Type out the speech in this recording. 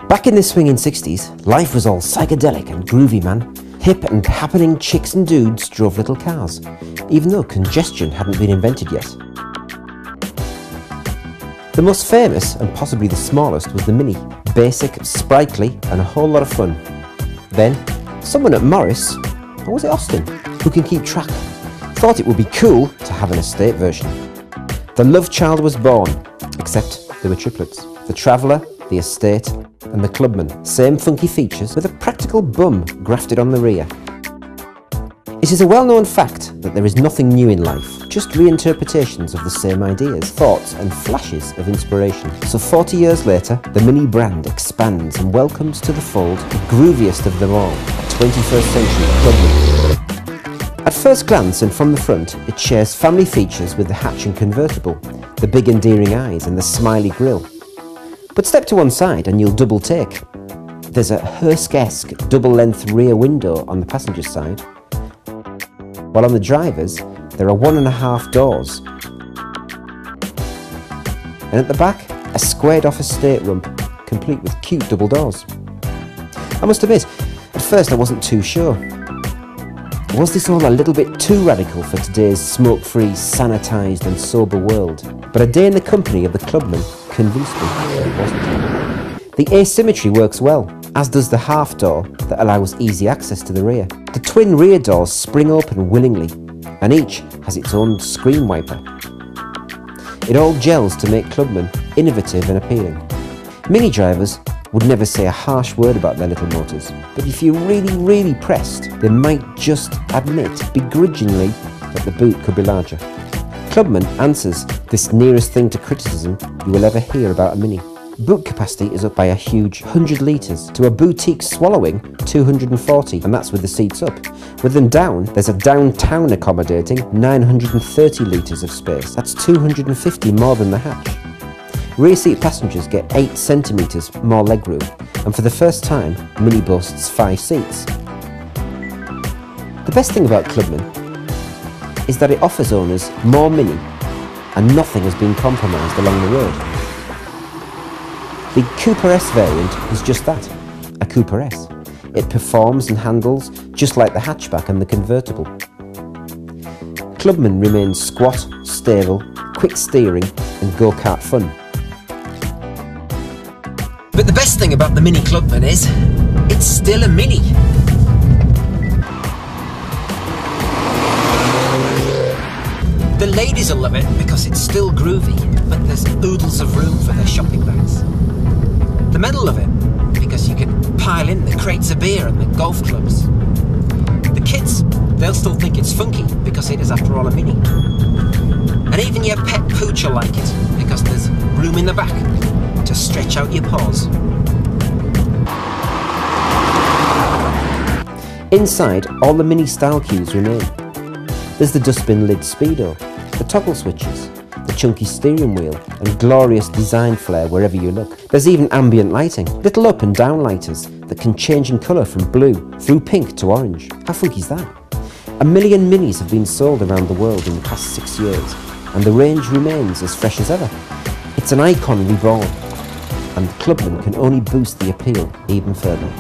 Back in the swinging 60s, life was all psychedelic and groovy, man. Hip and happening chicks and dudes drove little cars, even though congestion hadn't been invented yet. The most famous, and possibly the smallest, was the Mini. Basic, sprightly, and a whole lot of fun. Then, someone at Morris, or was it Austin, who can keep track, thought it would be cool to have an estate version. The love child was born, except they were triplets. The Traveller, the Estate, and the Clubman. Same funky features with a practical bum grafted on the rear. It is a well-known fact that there is nothing new in life, just reinterpretations of the same ideas, thoughts and flashes of inspiration. So 40 years later, the Mini brand expands and welcomes to the fold the grooviest of them all, a 21st century Clubman. At first glance and from the front, it shares family features with the hatch and convertible, the big endearing eyes and the smiley grille. But step to one side and you'll double take. There's a hearse-esque double-length rear window on the passenger side, while on the driver's there are 1.5 doors. And at the back, a squared-off estate rump, complete with cute double doors. I must admit, at first I wasn't too sure. Was this all a little bit too radical for today's smoke-free, sanitised and sober world? But a day in the company of the Clubman convinced me that it wasn't. The asymmetry works well, as does the half door that allows easy access to the rear. The twin rear doors spring open willingly, and each has its own screen wiper. It all gels to make Clubman innovative and appealing. Mini drivers would never say a harsh word about their little motors, but if you're really pressed, they might just admit begrudgingly that the boot could be larger. Clubman answers this nearest thing to criticism you will ever hear about a Mini. Boot capacity is up by a huge 100 litres to a boutique swallowing 240, and that's with the seats up. With them down, there's a downtown accommodating 930 litres of space. That's 250 more than the hatch. Rear seat passengers get 8 centimetres more legroom, and for the first time, Mini boasts 5 seats. The best thing about Clubman is that it offers owners more Mini, and nothing has been compromised along the road. The Cooper S variant is just that, a Cooper S. It performs and handles just like the hatchback and the convertible. Clubman remains squat, stable, quick steering and go-kart fun. But the best thing about the Mini Clubman is, it's still a Mini. The ladies will love it because it's still groovy, but there's oodles of room for their shopping bags. The men love it because you can pile in the crates of beer and the golf clubs. The kids, they'll still think it's funky because it is after all a Mini. And even your pet pooch will like it because there's room in the back to stretch out your paws. Inside, all the Mini style cues remain. There's the dustbin lid speedo, the toggle switches, the chunky steering wheel and glorious design flair wherever you look. There's even ambient lighting, little up and down lighters that can change in colour from blue through pink to orange. How funky is that? 1 million Minis have been sold around the world in the past 6 years, and the range remains as fresh as ever. It's an icon reborn, and the Clubman can only boost the appeal even further.